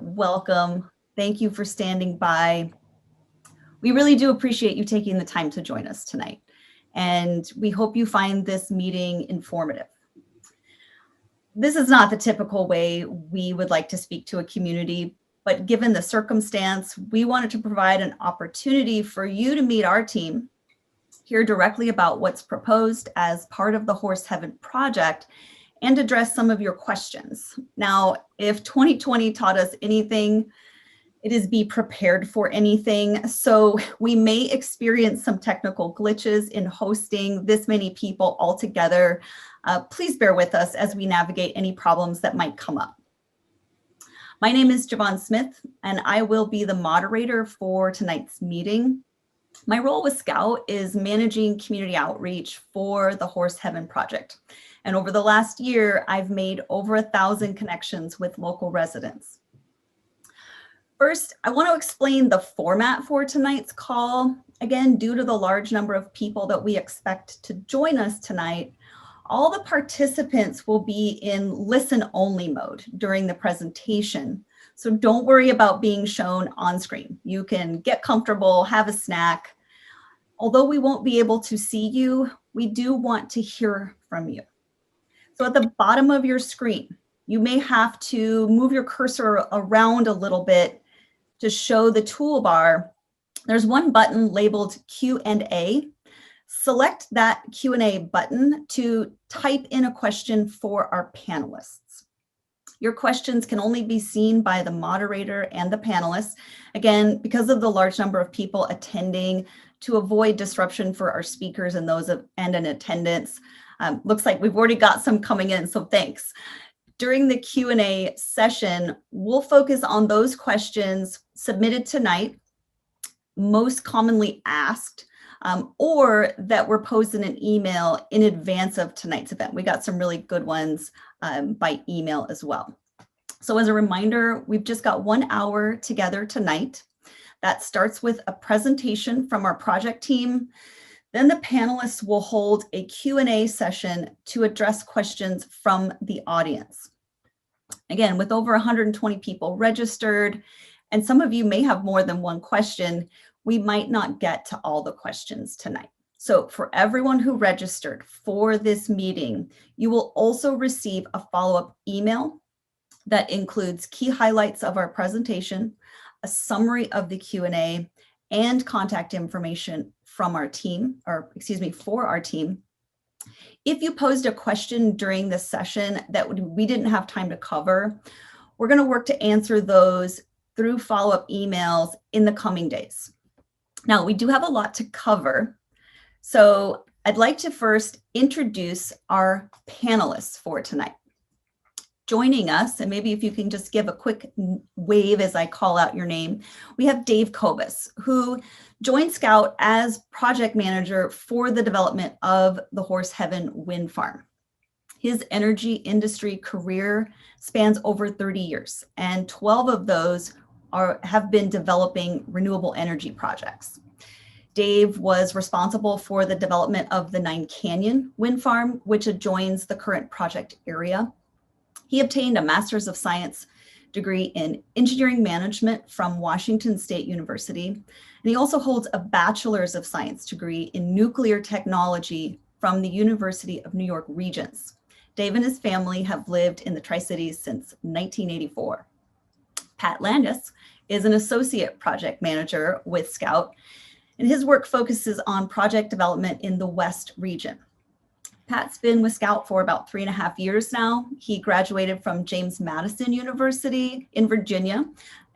Welcome. Thank you for standing by. We really do appreciate you taking the time to join us tonight, and we hope you find this meeting informative. This is not the typical way we would like to speak to a community, but given the circumstance, we wanted to provide an opportunity for you to meet our team, hear directly about what's proposed as part of the Horse Heaven project, and address some of your questions. Now, if 2020 taught us anything, it is be prepared for anything. So we may experience some technical glitches in hosting this many people all together. Please bear with us as we navigate any problems that might come up. My name is Javon Smith, and I will be the moderator for tonight's meeting. My role with Scout is managing community outreach for the Horse Heaven project. And over the last year, I've made over 1,000 connections with local residents. First, I want to explain the format for tonight's call. Again, due to the large number of people that we expect to join us tonight, all the participants will be in listen-only mode during the presentation. So don't worry about being shown on screen. You can get comfortable, have a snack. Although we won't be able to see you, we do want to hear from you. So at the bottom of your screen, you may have to move your cursor around a little bit to show the toolbar. There's one button labeled Q&A. Select that Q&A button to type in a question for our panelists. Your questions can only be seen by the moderator and the panelists. Again, because of the large number of people attending, to avoid disruption for our speakers and those in attendance. Looks like we've already got some coming in, so thanks. During the Q&A session, we'll focus on those questions submitted tonight, most commonly asked, or that were posed in an email in advance of tonight's event. We got some really good ones by email as well. So as a reminder, we've just got 1 hour together tonight. That starts with a presentation from our project team. Then the panelists will hold a Q&A session to address questions from the audience. Again, with over 120 people registered, and some of you may have more than one question, we might not get to all the questions tonight. So for everyone who registered for this meeting, you will also receive a follow-up email that includes key highlights of our presentation, a summary of the Q&A, and contact information from our team, for our team. If you posed a question during this session that we didn't have time to cover, we're going to work to answer those through follow-up emails in the coming days. Now, we do have a lot to cover, so I'd like to first introduce our panelists for tonight. Joining us, and maybe if you can just give a quick wave as I call out your name, we have Dave Kobus, who joined Scout as project manager for the development of the Horse Heaven wind farm. His energy industry career spans over 30 years, and 12 of those have been developing renewable energy projects. Dave was responsible for the development of the Nine Canyon wind farm, which adjoins the current project area. He obtained a Master's of Science degree in Engineering Management from Washington State University, and he also holds a Bachelor's of Science degree in Nuclear Technology from the University of New York Regents. Dave and his family have lived in the Tri-Cities since 1984. Pat Landis is an Associate Project Manager with Scout, and his work focuses on project development in the West region. Pat's been with Scout for about 3.5 years now. He graduated from James Madison University in Virginia,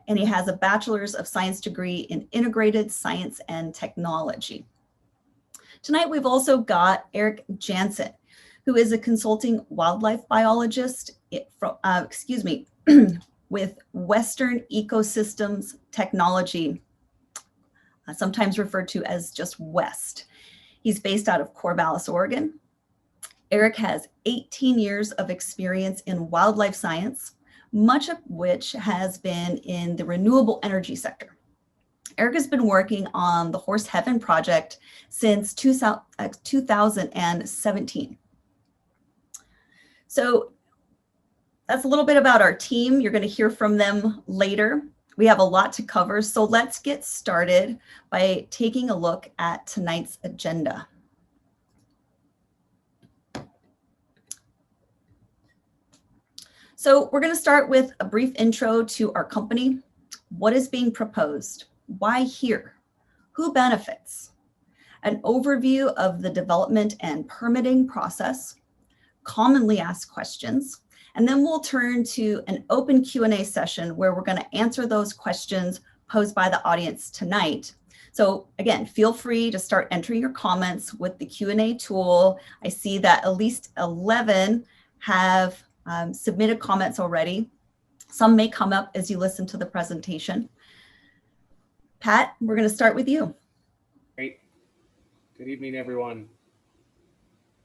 and he has a Bachelor's of Science degree in Integrated Science and Technology. Tonight, we've also got Eric Jansen, who is a consulting wildlife biologist with Western Ecosystems Technology, sometimes referred to as just WEST. He's based out of Corvallis, Oregon. Eric has 18 years of experience in wildlife science, much of which has been in the renewable energy sector. Eric has been working on the Horse Heaven project since 2017. So That's a little bit about our team. You're going to hear from them later. We have a lot to cover, so let's get started by taking a look at tonight's agenda. So we're going to start with a brief intro to our company. What is being proposed? Why here? Who benefits? An overview of the development and permitting process, commonly asked questions, and then we'll turn to an open Q&A session where we're going to answer those questions posed by the audience tonight. So again, feel free to start entering your comments with the Q&A tool. I see that at least 11 have submitted comments already. Some may come up as you listen to the presentation. Pat, we're going to start with you. Great. Good evening, everyone.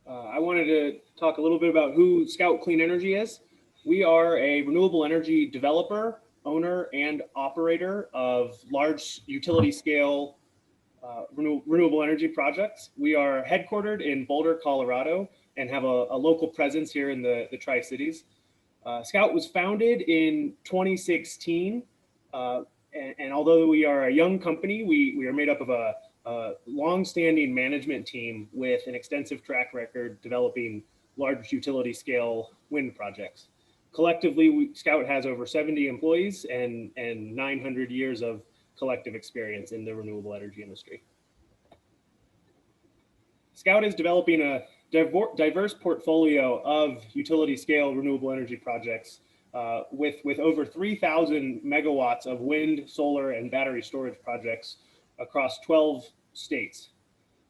I wanted to talk a little bit about who Scout Clean Energy is. We are a renewable energy developer, owner, and operator of large utility scale renewable energy projects. We are headquartered in Boulder, Colorado, and have a local presence here in the Tri-Cities. Scout was founded in 2016, and although we are a young company, we are made up of a long-standing management team with an extensive track record developing large utility scale wind projects. Collectively, Scout has over 70 employees and 900 years of collective experience in the renewable energy industry. Scout is developing a diverse portfolio of utility scale renewable energy projects with over 3,000 megawatts of wind, solar, and battery storage projects across 12 states.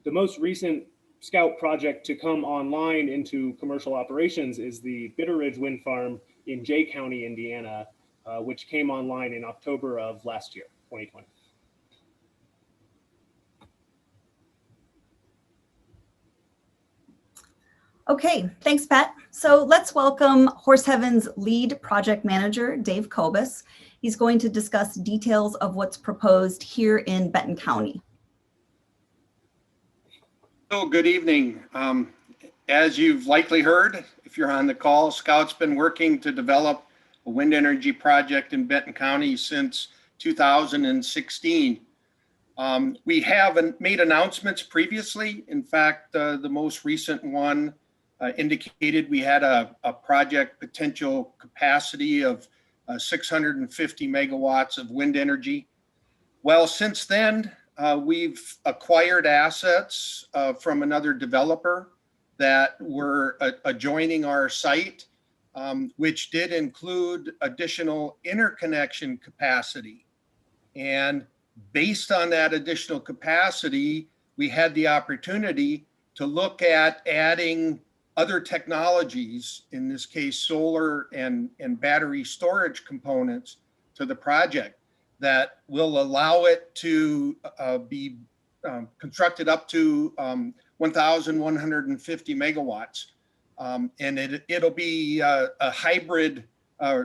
The most recent Scout project to come online into commercial operations is the Bitter Ridge Wind Farm in Jay County, Indiana, which came online in October of last year, 2020. Okay, thanks, Pat. So let's welcome Horse Heaven's lead project manager, Dave Kobus. He's going to discuss details of what's proposed here in Benton County. So good evening. As you've likely heard, if you're on the call, Scout's been working to develop a wind energy project in Benton County since 2016. We have made announcements previously. In fact, the most recent one indicated we had a project potential capacity of 650 megawatts of wind energy. Well, since then, we've acquired assets from another developer that were adjoining our site, which did include additional interconnection capacity. And based on that additional capacity, we had the opportunity to look at adding other technologies, in this case, solar and battery storage components to the project that will allow it to be constructed up to 1,150 megawatts. And it'll be a hybrid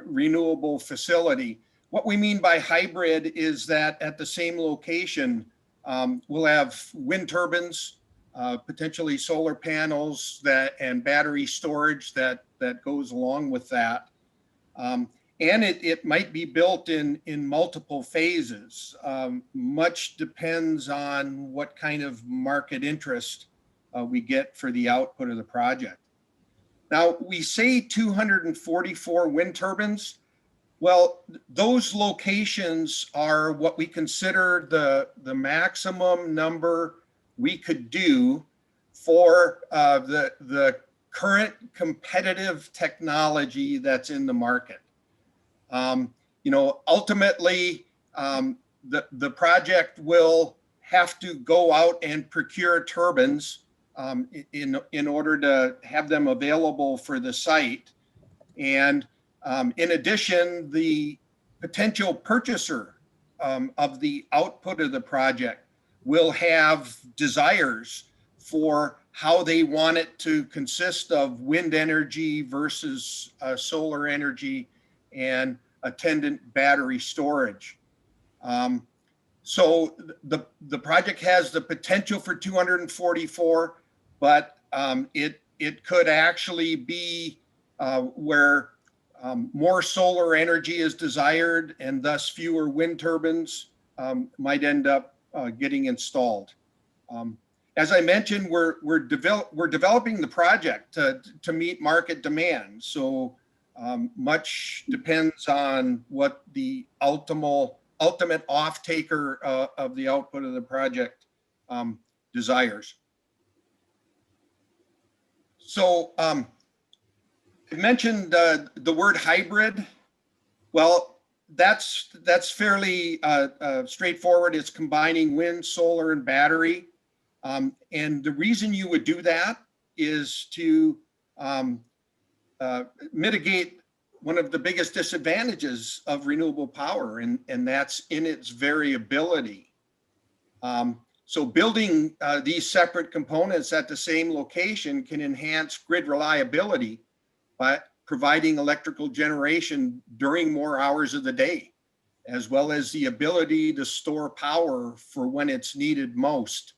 renewable facility. What we mean by hybrid is that at the same location, we'll have wind turbines, potentially solar panels and battery storage that goes along with that. And it might be built in multiple phases. Much depends on what kind of market interest we get for the output of the project. Now, we say 244 wind turbines. Well, those locations are what we consider the maximum number we could do for the current competitive technology that's in the market. Ultimately, the project will have to go out and procure turbines in order to have them available for the site. And in addition, the potential purchaser of the output of the project will have desires for how they want it to consist of wind energy versus solar energy and attendant battery storage. So the project has the potential for 244, but it could actually be where More solar energy is desired, and thus fewer wind turbines might end up getting installed. As I mentioned, we're developing the project to meet market demand. So much depends on what the ultimate off-taker of the output of the project desires. So I mentioned the word hybrid. Well, that's fairly straightforward. It's combining wind, solar, and battery. And the reason you would do that is to mitigate one of the biggest disadvantages of renewable power, and that's in its variability. So building these separate components at the same location can enhance grid reliability by providing electrical generation during more hours of the day, as well as the ability to store power for when it's needed most.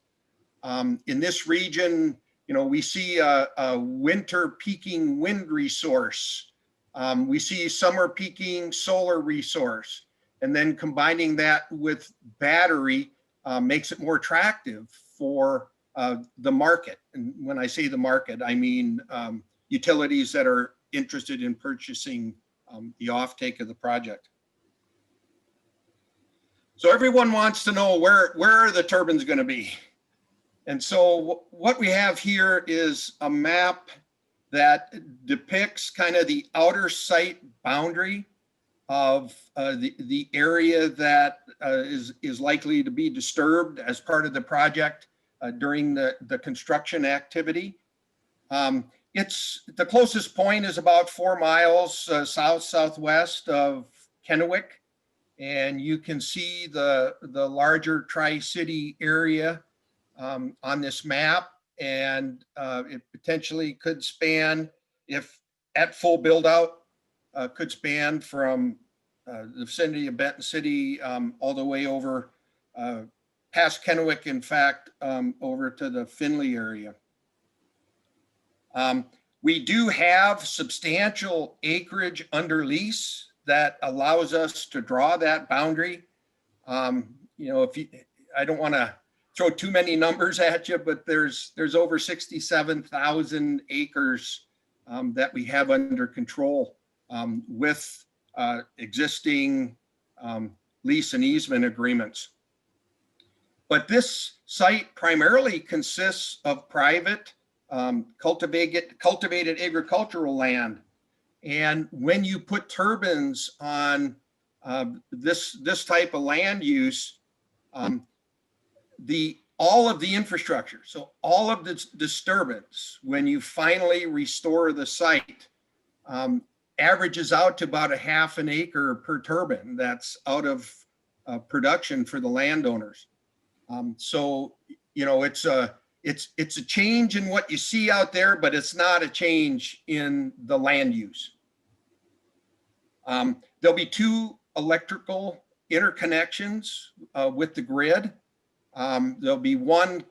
In this region, we see a winter peaking wind resource. We see summer peaking solar resource, and then combining that with battery makes it more attractive for the market. And when I say the market, I mean utilities that are interested in purchasing the offtake of the project. So everyone wants to know where are the turbines going to be? And so what we have here is a map that depicts kind of the outer site boundary of the area that is likely to be disturbed as part of the project during the construction activity. It's the closest point is about 4 miles southwest of Kennewick, and you can see the larger Tri-City area on this map, and it potentially could span, if at full build out, could span from the vicinity of Benton City all the way over past Kennewick, in fact, over to the Findlay area. We do have substantial acreage under lease that allows us to draw that boundary. I don't want to throw too many numbers at you, but there's over 67,000 acres that we have under control with existing lease and easement agreements. But this site primarily consists of private cultivated agricultural land. And when you put turbines on this type of land use, all of the infrastructure, so all of the disturbance, when you finally restore the site, averages out to about a half an acre per turbine that's out of production for the landowners. So it's a change in what you see out there, but it's not a change in the land use. There'll be 2 electrical interconnections with the grid. There'll be one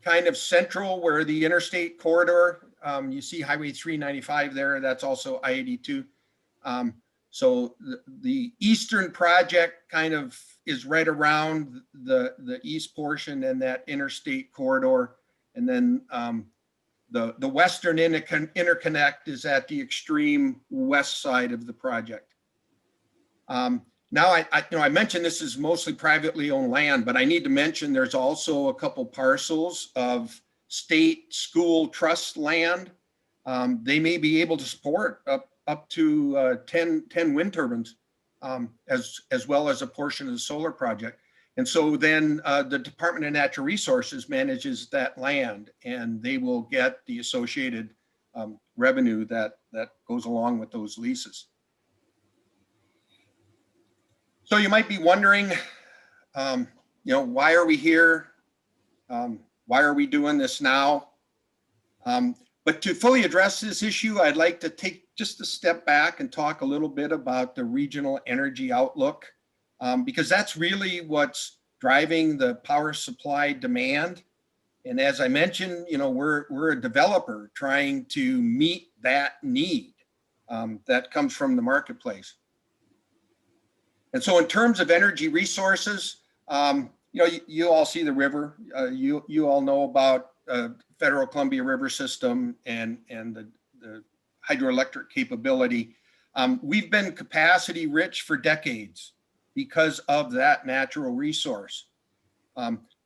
kind of central where the interstate corridor, you see Highway 395 there, that's also I-82. So the eastern project kind of is right around the east portion and that interstate corridor. And then the western interconnect is at the extreme west side of the project. Now, I mentioned this is mostly privately owned land, but I need to mention there's also a couple parcels of state school trust land. They may be able to support up to 10 wind turbines, as well as a portion of the solar project. And so then the Department of Natural Resources manages that land, and they will get the associated revenue that goes along with those leases. So you might be wondering, why are we here? Why are we doing this now? But to fully address this issue, I'd like to take just a step back and talk a little bit about the regional energy outlook, because that's really what's driving the power supply demand. And as I mentioned, we're a developer trying to meet that need. that comes from the marketplace. And so in terms of energy resources, you all see the river. You all know about Federal Columbia River system and the hydroelectric capability. We've been capacity rich for decades because of that natural resource.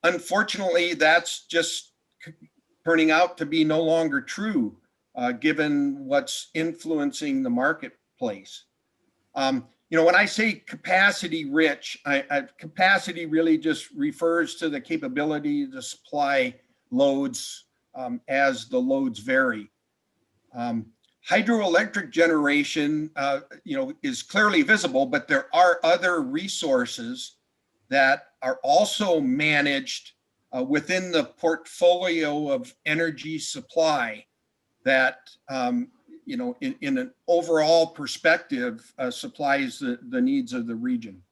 Unfortunately, that's just turning out to be no longer true, given what's influencing the marketplace. When I say capacity rich, capacity really just refers to the capability to supply loads as the loads vary. Hydroelectric generation, is clearly visible, but there are other resources that are also managed within the portfolio of energy supply that, in an overall perspective, supplies the needs of the region.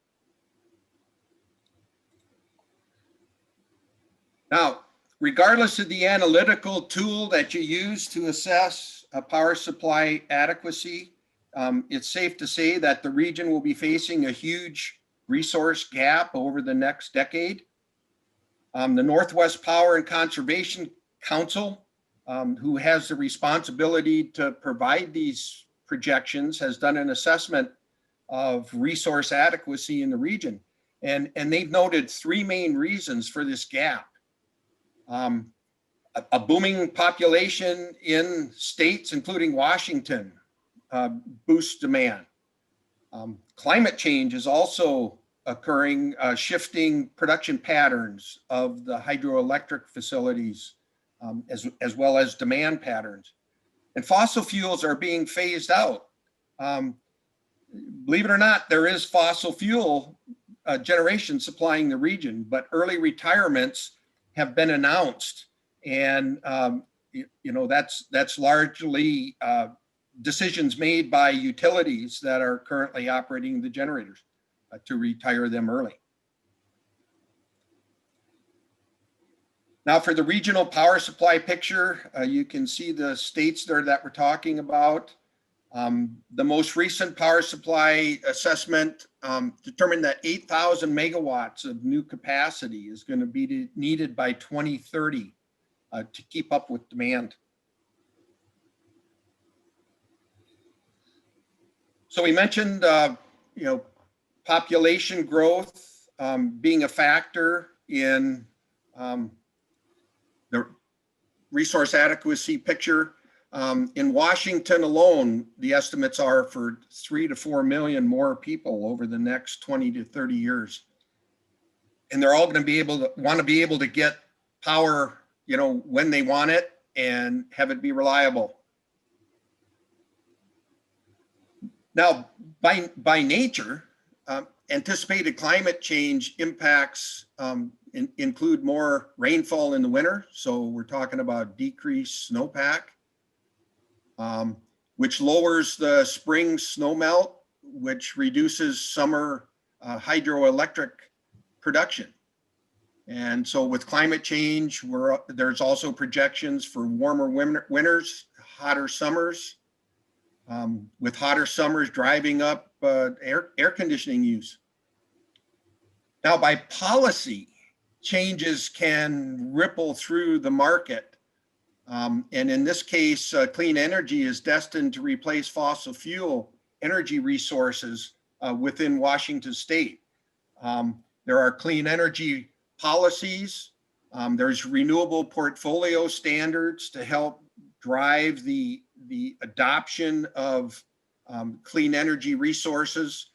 Now, regardless of the analytical tool that you use to assess power supply adequacy, it's safe to say that the region will be facing a huge resource gap over the next decade. The Northwest Power and Conservation Council, who has the responsibility to provide these projections, has done an assessment of resource adequacy in the region. And they've noted three main reasons for this gap. A booming population in states, including Washington, boosts demand. Climate change is also occurring, shifting production patterns of the hydroelectric facilities, as well as demand patterns. And fossil fuels are being phased out. Believe it or not, there is fossil fuel generation supplying the region, but early retirements have been announced. And that's largely decisions made by utilities that are currently operating the generators to retire them early. Now for the regional power supply picture, you can see the states there that we're talking about. The most recent power supply assessment determined that 8,000 megawatts of new capacity is going to be needed by 2030 to keep up with demand. So we mentioned, population growth being a factor in the resource adequacy picture. In Washington alone, the estimates are for 3 to 4 million more people over the next 20 to 30 years. And they're all going to want to be able to get power, when they want it and have it be reliable. Now, by nature, anticipated climate change impacts include more rainfall in the winter. So we're talking about decreased snowpack, which lowers the spring snowmelt, which reduces summer hydroelectric production. And so with climate change, there's also projections for warmer winters, hotter summers, with hotter summers driving up air conditioning use. Now, by policy, changes can ripple through the market. And in this case, clean energy is destined to replace fossil fuel energy resources within Washington state. There are clean energy policies. There's renewable portfolio standards to help drive the adoption of clean energy resources,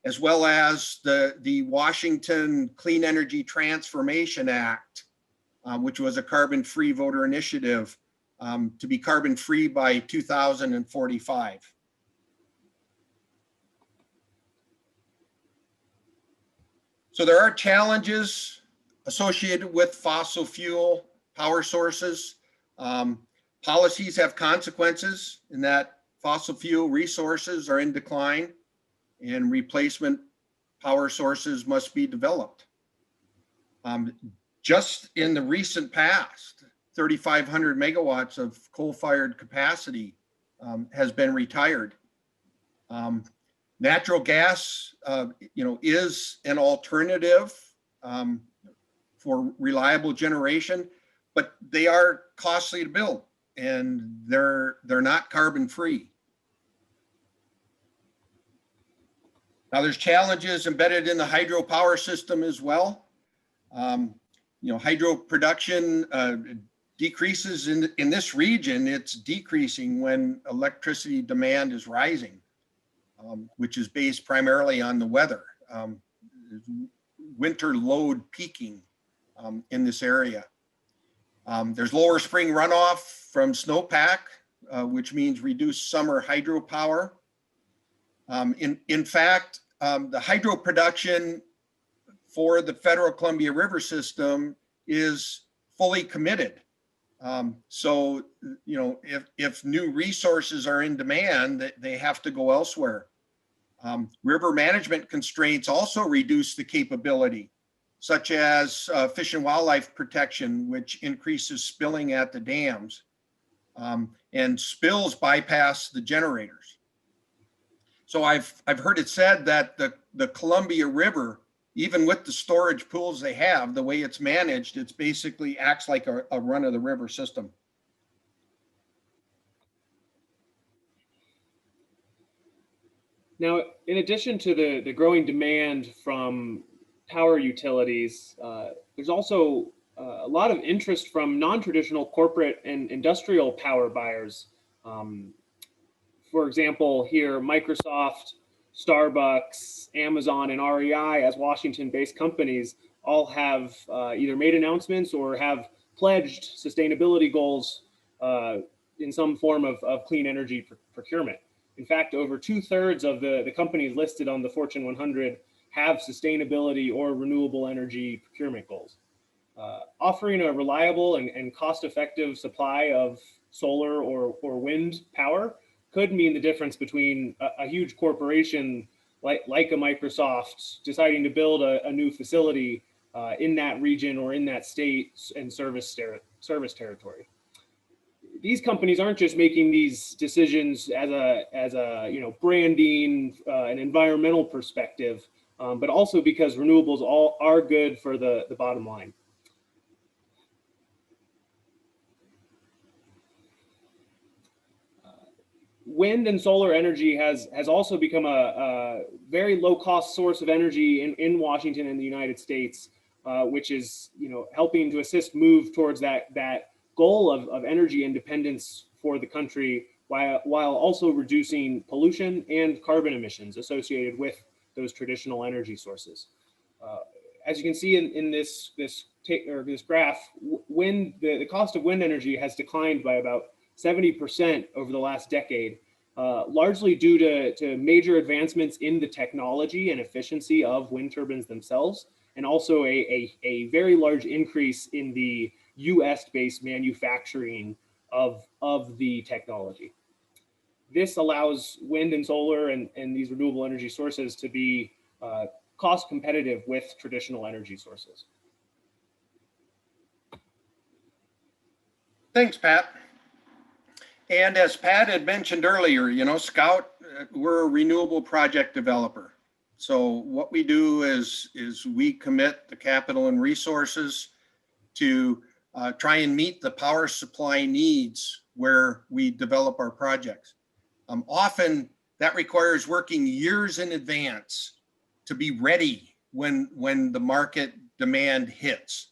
as well as the Washington Clean Energy Transformation Act, which was a carbon-free voter initiative to be carbon-free by 2045. So there are challenges associated with fossil fuel power sources. Policies have consequences in that fossil fuel resources are in decline and replacement power sources must be developed. Just in the recent past, 3,500 megawatts of coal-fired capacity has been retired. Natural gas, is an alternative for reliable generation, but they are costly to build, and they're not carbon free. Now, there's challenges embedded in the hydropower system as well. Hydro production decreases in this region. It's decreasing when electricity demand is rising, which is based primarily on the weather. Winter load peaking in this area. There's lower spring runoff from snowpack, which means reduced summer hydropower. In fact, the hydro production for the Federal Columbia River system is fully committed. So, if new resources are in demand, they have to go elsewhere. River management constraints also reduce the capability, such as fish and wildlife protection, which increases spilling at the dams, and spills bypass the generators. So I've heard it said that the Columbia River, even with the storage pools they have, the way it's managed, it's basically acts like a run of the river system. Now, in addition to the growing demand from power utilities, there's also a lot of interest from non-traditional corporate and industrial power buyers. For example, here, Microsoft, Starbucks, Amazon, and REI, as Washington-based companies, all have either made announcements or have pledged sustainability goals in some form of clean energy procurement. In fact, over 2/3 of the companies listed on the Fortune 100 have sustainability or renewable energy procurement goals. Offering a reliable and cost-effective supply of solar or wind power could mean the difference between a huge corporation like a Microsoft deciding to build a new facility in that region or in that state and service territory. These companies aren't just making these decisions as a branding and environmental perspective, but also because renewables are good for the bottom line. Wind and solar energy has also become a very low cost source of energy in Washington and the United States, which is helping to assist move towards that goal of energy independence for the country, while also reducing pollution and carbon emissions associated with those traditional energy sources. As you can see in this graph, the cost of wind energy has declined by about 70% over the last decade, largely due to major advancements in the technology and efficiency of wind turbines themselves, and also a very large increase in the US-based manufacturing of the technology. This allows wind and solar and these renewable energy sources to be cost competitive with traditional energy sources. Thanks, Pat. And as Pat had mentioned earlier, Scout, we're a renewable project developer. So what we do is we commit the capital and resources to try and meet the power supply needs where we develop our projects. Often that requires working years in advance to be ready when the market demand hits.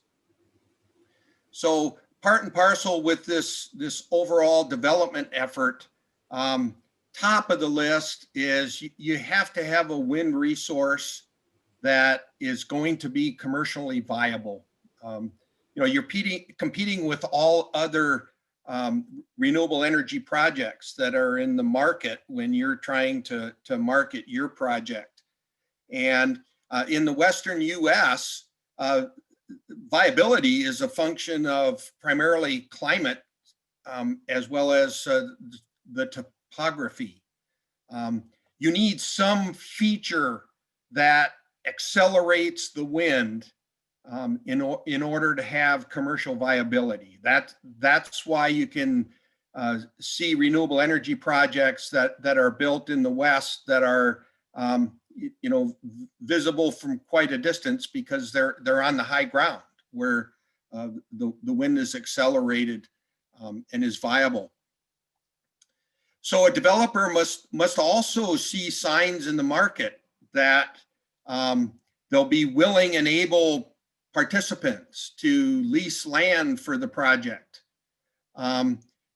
So part and parcel with this overall development effort, top of the list is you have to have a wind resource that is going to be commercially viable. You're competing with all other renewable energy projects that are in the market when you're trying to market your project. And in the Western US, viability is a function of primarily climate as well as the topography. You need some feature that accelerates the wind in order to have commercial viability. That's why you can see renewable energy projects that are built in the West that are, visible from quite a distance because they're on the high ground where the wind is accelerated and is viable. So a developer must also see signs in the market that they'll be willing and able participants to lease land for the project.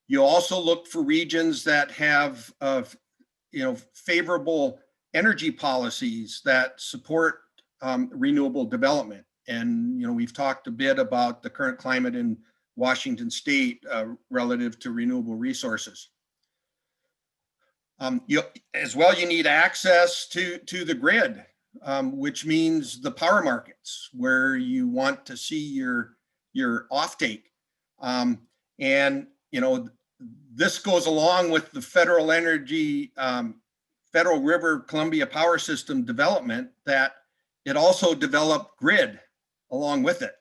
You also look for regions that have favorable energy policies that support renewable development. And we've talked a bit about the current climate in Washington State relative to renewable resources. As well, you need access to the grid, which means the power markets where you want to see your offtake. This goes along with the federal energy, Federal River Columbia Power System development, that it also developed grid along with it.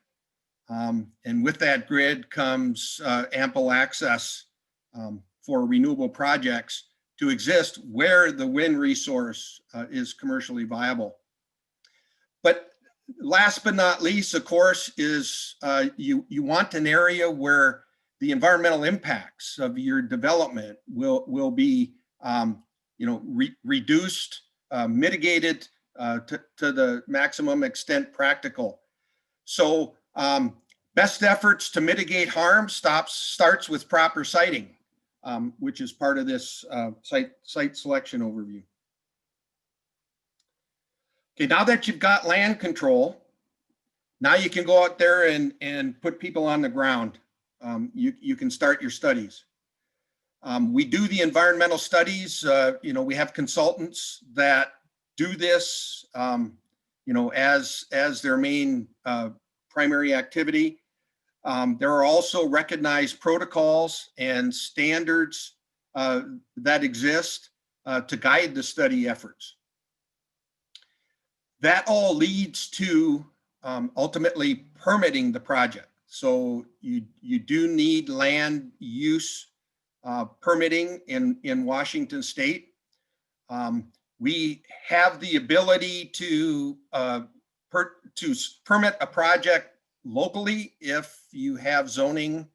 And with that grid comes ample access for renewable projects to exist where the wind resource is commercially viable. But last but not least, of course, is you want an area where the environmental impacts of your development will be reduced, mitigated to the maximum extent practical. So best efforts to mitigate harm starts with proper siting, which is part of this site selection overview. Okay, now that you've got land control, now you can go out there and put people on the ground. You can start your studies. We do the environmental studies. We have consultants that do this, as their main primary activity. There are also recognized protocols and standards that exist to guide the study efforts. That all leads to ultimately permitting the project. So you do need land use permitting in Washington State. We have the ability to permit a project locally if you have zoning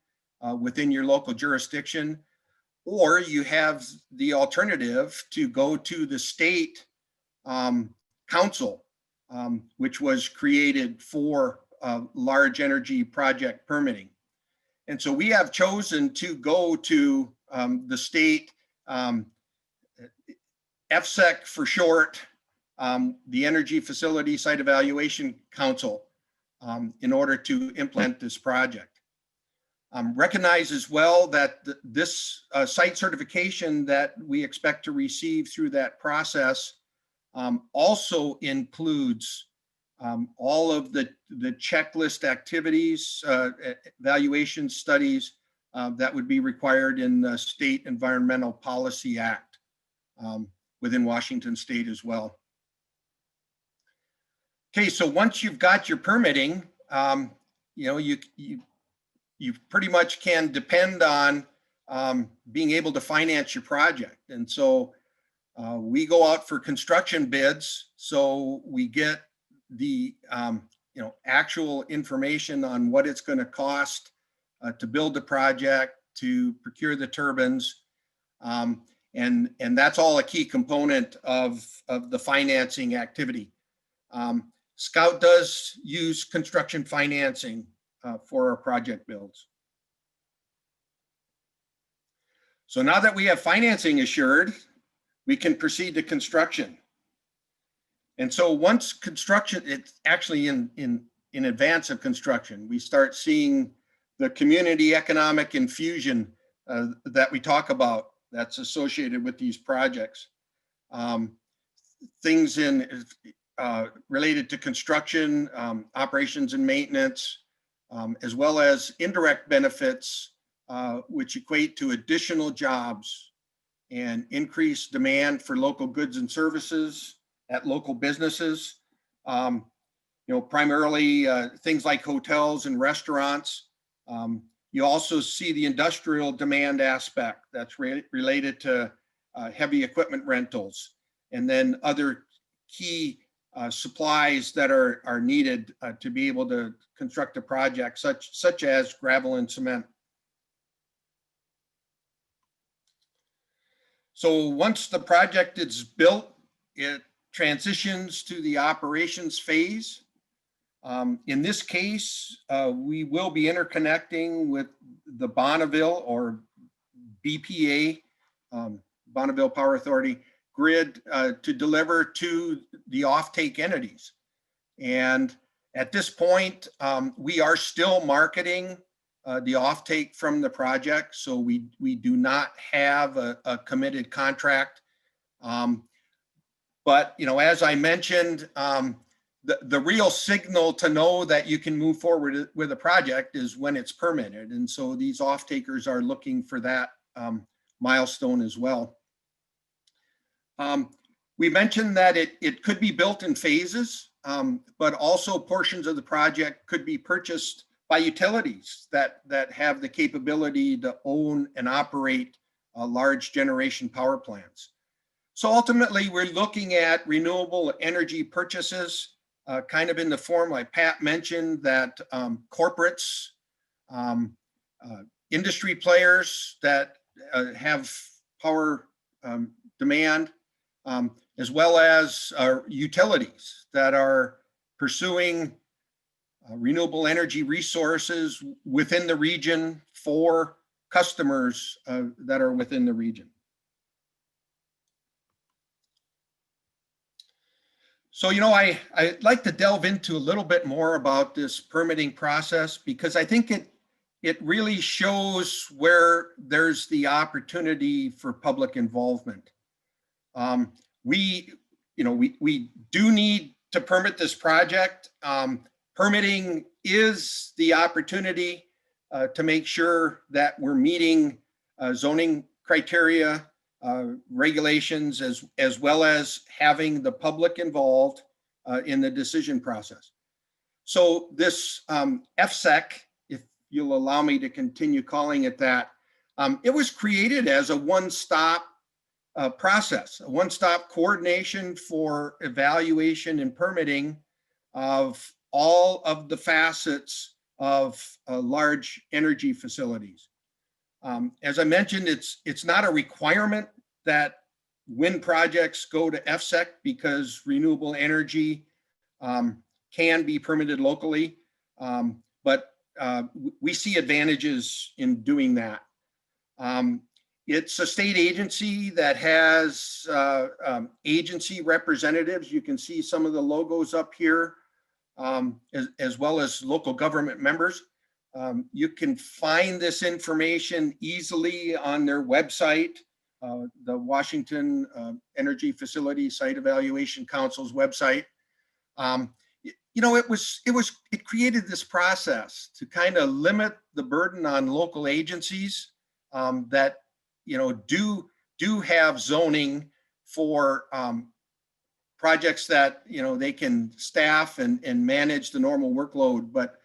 within your local jurisdiction, or you have the alternative to go to the state council, which was created for large energy project permitting. And so we have chosen to go to the state FSEC for short, the Energy Facility Site Evaluation Council, in order to implement this project. Recognize as well that this site certification that we expect to receive through that process also includes all of the checklist activities, evaluation studies that would be required in the State Environmental Policy Act within Washington State as well. Okay, so once you've got your permitting, you pretty much can depend on being able to finance your project. And so we go out for construction bids, so we get the actual information on what it's going to cost to build the project, to procure the turbines, and that's all a key component of the financing activity. Scout does use construction financing for our project builds. So now that we have financing assured, we can proceed to construction. And so once construction, it's actually in advance of construction, we start seeing the community economic infusion that we talk about that's associated with these projects. Things related to construction, operations and maintenance, as well as indirect benefits, which equate to additional jobs and increased demand for local goods and services at local businesses. Primarily things like hotels and restaurants, You also see the industrial demand aspect that's related to heavy equipment rentals, and then other key supplies that are needed to be able to construct a project, such as gravel and cement. So once the project is built, it transitions to the operations phase. In this case, we will be interconnecting with the Bonneville or BPA, Bonneville Power Authority grid to deliver to the offtake entities. And at this point, we are still marketing the offtake from the project. So we do not have a committed contract. But, you know, as I mentioned, the real signal to know that you can move forward with a project is when it's permitted. And so these off-takers are looking for that milestone as well. We mentioned that it could be built in phases, but also portions of the project could be purchased by utilities that have the capability to own and operate large generation power plants. So ultimately, we're looking at renewable energy purchases, kind of in the form, like Pat mentioned, that corporates, industry players that have power demand, as well as utilities that are pursuing renewable energy resources within the region for customers that are within the region. So, you know, I'd like to delve into a little bit more about this permitting process, because I think it really shows where there's the opportunity for public involvement. We do need to permit this project. Permitting is the opportunity to make sure that we're meeting zoning criteria, regulations, as well as having the public involved in the decision process. So this FSEC, if you'll allow me to continue calling it that, it was created as a one-stop process, a one-stop coordination for evaluation and permitting of all of the facets of large energy facilities. As I mentioned, it's not a requirement that wind projects go to FSEC, because renewable energy can be permitted locally, but we see advantages in doing that. It's a state agency that has agency representatives. You can see some of the logos up here, as well as local government members. You can find this information easily on their website, the Washington Energy Facility Site Evaluation Council's website. You know, it created this process to kind of limit the burden on local agencies that, you know, do have zoning for projects that, you know, they can staff and manage the normal workload. But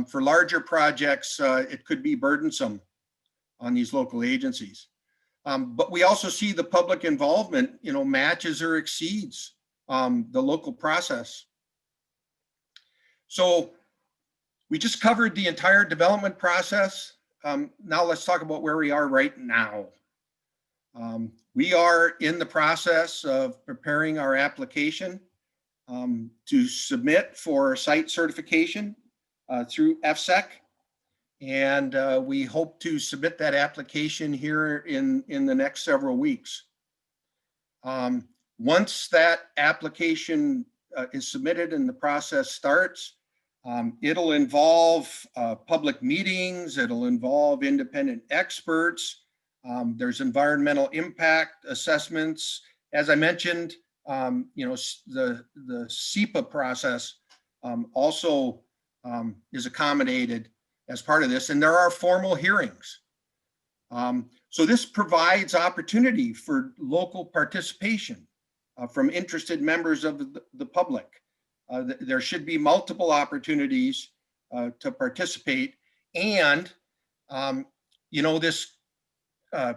for larger projects, it could be burdensome on these local agencies. But we also see the public involvement, you know, matches or exceeds the local process. So we just covered the entire development process. Now let's talk about where we are right now. We are in the process of preparing our application to submit for site certification through FSEC. And we hope to submit that application here in the next several weeks. Once that application is submitted and the process starts, it'll involve public meetings, it'll involve independent experts. There's environmental impact assessments. As I mentioned, you know, the SEPA process also is accommodated as part of this, and there are formal hearings. So this provides opportunity for local participation from interested members of the public. There should be multiple opportunities to participate, and You know, this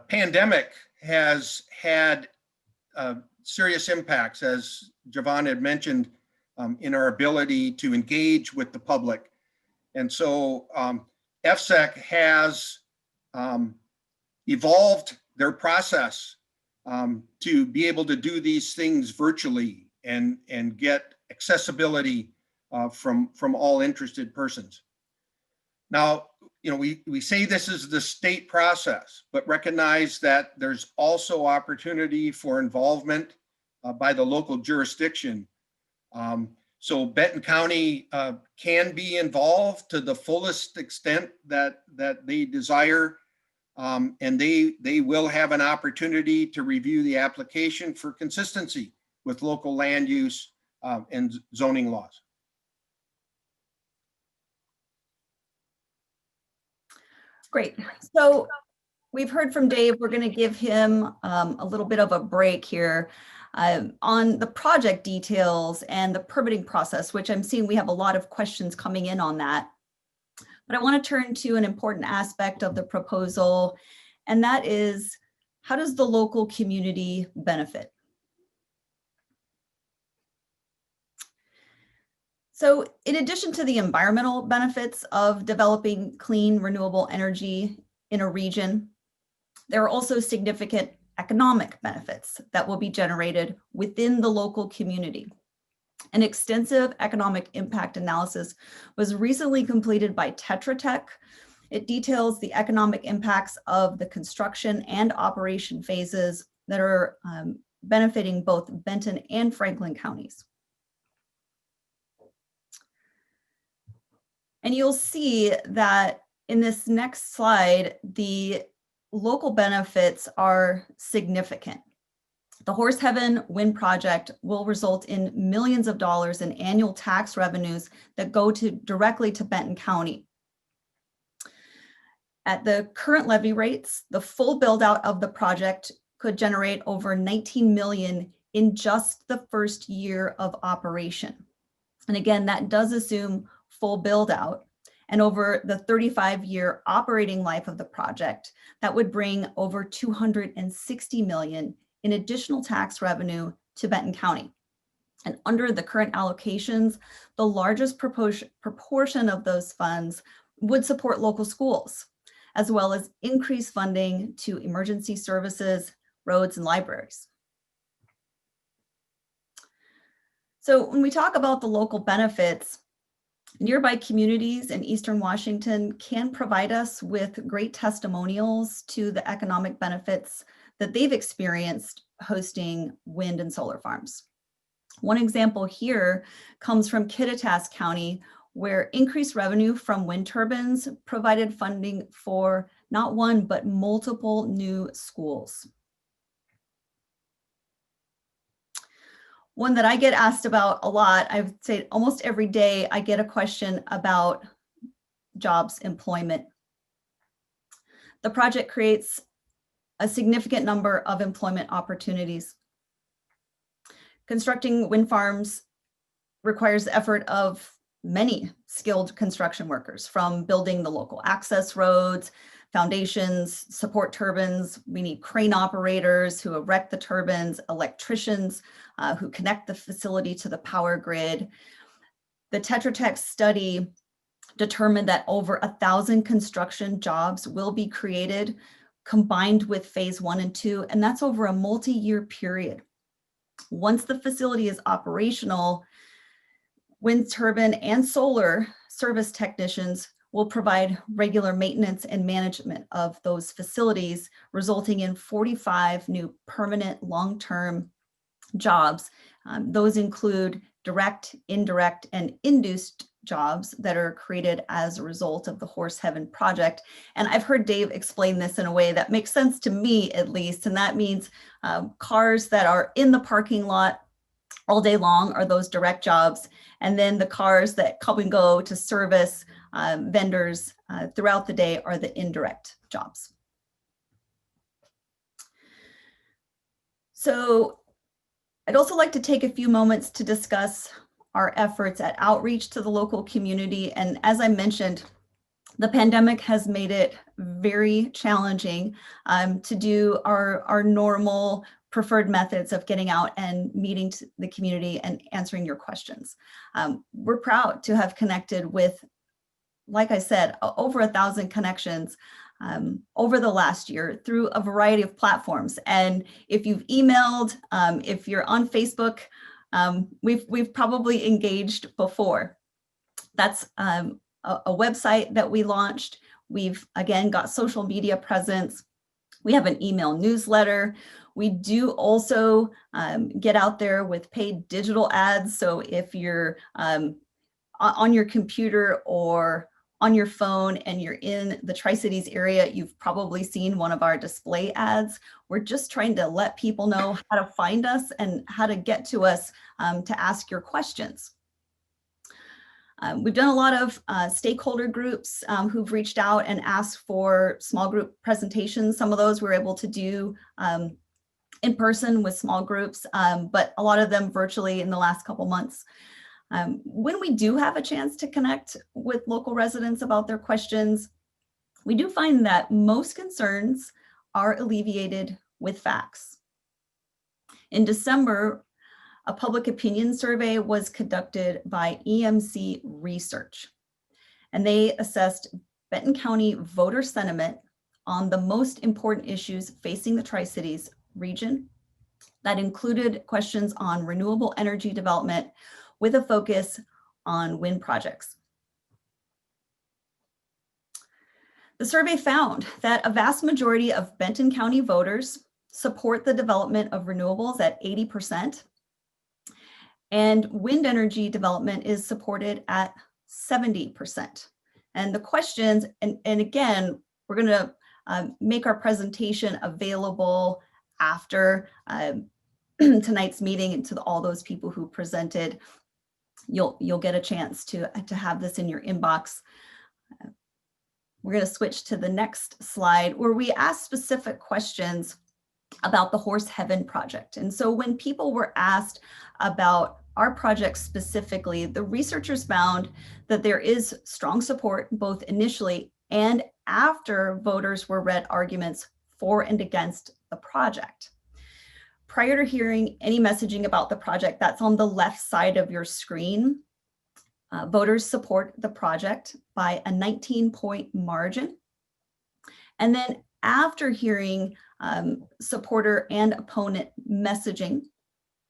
pandemic has had serious impacts, as Javon had mentioned, in our ability to engage with the public. And so FSEC has evolved their process to be able to do these things virtually and get accessibility from all interested persons. Now, you know, we say this is the state process, but recognize that there's also opportunity for involvement by the local jurisdiction. So Benton County can be involved to the fullest extent that they desire, and they will have an opportunity to review the application for consistency with local land use and zoning laws. Great. So we've heard from Dave. We're going to give him a little bit of a break here on the project details and the permitting process, which I'm seeing we have a lot of questions coming in on that. But I want to turn to an important aspect of the proposal, and that is, how does the local community benefit? So in addition to the environmental benefits of developing clean, renewable energy in a region, there are also significant economic benefits that will be generated within the local community. An extensive economic impact analysis was recently completed by Tetra Tech. It details the economic impacts of the construction and operation phases that are benefiting both Benton and Franklin counties. And you'll see that in this next slide, the local benefits are significant. The Horse Heaven Wind Project will result in millions of dollars in annual tax revenues that go directly to Benton County. At the current levy rates, the full build out of the project could generate over 19 million in just the first year of operation. And again, that does assume full build out. And over the 35-year operating life of the project, that would bring over 260 million in additional tax revenue to Benton County. And under the current allocations, the largest proportion of those funds would support local schools, as well as increase funding to emergency services, roads, and libraries. So when we talk about the local benefits, nearby communities in Eastern Washington can provide us with great testimonials to the economic benefits that they've experienced hosting wind and solar farms. One example here comes from Kittitas County, where increased revenue from wind turbines provided funding for not one, but multiple new schools. One that I get asked about a lot, I would say almost every day, I get a question about jobs, employment. The project creates a significant number of employment opportunities. Constructing wind farms requires the effort of many skilled construction workers, from building the local access roads, foundations, support turbines. We need crane operators who erect the turbines, electricians who connect the facility to the power grid. The Tetra Tech study determined that over 1,000 construction jobs will be created, combined with phase 1 and 2, and that's over a multi-year period. Once the facility is operational, wind turbine and solar service technicians will provide regular maintenance and management of those facilities, resulting in 45 new permanent long-term jobs. Those include direct, indirect, and induced jobs that are created as a result of the Horse Heaven project. And I've heard Dave explain this in a way that makes sense to me, at least, and that means cars that are in the parking lot all day long are those direct jobs, and then the cars that come and go to service vendors throughout the day are the indirect jobs. So I'd also like to take a few moments to discuss our efforts at outreach to the local community. And as I mentioned, The pandemic has made it very challenging to do our normal preferred methods of getting out and meeting the community and answering your questions. We're proud to have connected with, like I said, over 1,000 connections over the last year through a variety of platforms. And if you've emailed, if you're on Facebook, we've probably engaged before. That's a website that we launched. We've, again, got social media presence. We have an email newsletter. We do also get out there with paid digital ads. So if you're on your computer or on your phone and you're in the Tri-Cities area, you've probably seen one of our display ads. We're just trying to let people know how to find us and how to get to us to ask your questions. We've done a lot of stakeholder groups who've reached out and asked for small group presentations. Some of those we're able to do in person with small groups, but a lot of them virtually in the last couple months. When we do have a chance to connect with local residents about their questions, we do find that most concerns are alleviated with facts. In December, a public opinion survey was conducted by EMC Research, and they assessed Benton County voter sentiment on the most important issues facing the Tri-Cities region. That included questions on renewable energy development with a focus on wind projects. The survey found that a vast majority of Benton County voters support the development of renewables at 80%, and wind energy development is supported at 70%. And the questions, and again, we're going to make our presentation available after tonight's meeting, and to all those people who presented, you'll get a chance to have this in your inbox. We're going to switch to the next slide where we ask specific questions about the Horse Heaven project. And so when people were asked about our project specifically, the researchers found that there is strong support both initially and after voters were read arguments for and against the project. Prior to hearing any messaging about the project, that's on the left side of your screen, voters support the project by a 19-point margin. And then after hearing supporter and opponent messaging,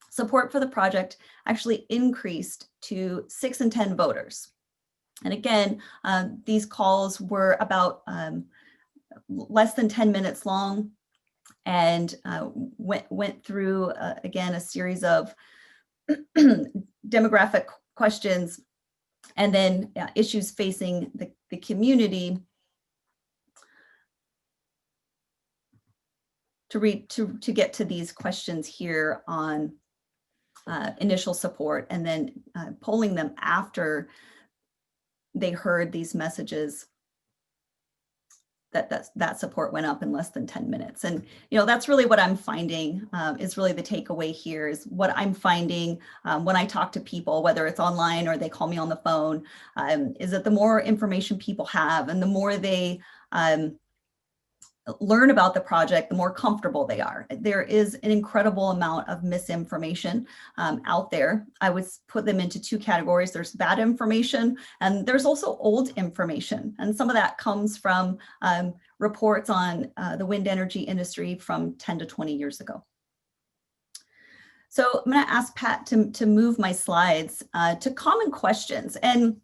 support for the project actually increased to 6 in 10 voters. And again, these calls were about less than 10 minutes long, and went through, again, a series of demographic questions and then issues facing the community to get to these questions here on initial support, and then polling them after they heard these messages. That support went up in less than 10 minutes. And, that's really what I'm finding is really the takeaway here is what I'm finding when I talk to people, whether it's online or they call me on the phone, is that the more information people have and the more they learn about the project, the more comfortable they are. There is an incredible amount of misinformation out there. I would put them into two categories. There's bad information, and there's also old information. And some of that comes from reports on the wind energy industry from 10 to 20 years ago. So I'm going to ask Pat to move my slides to common questions. And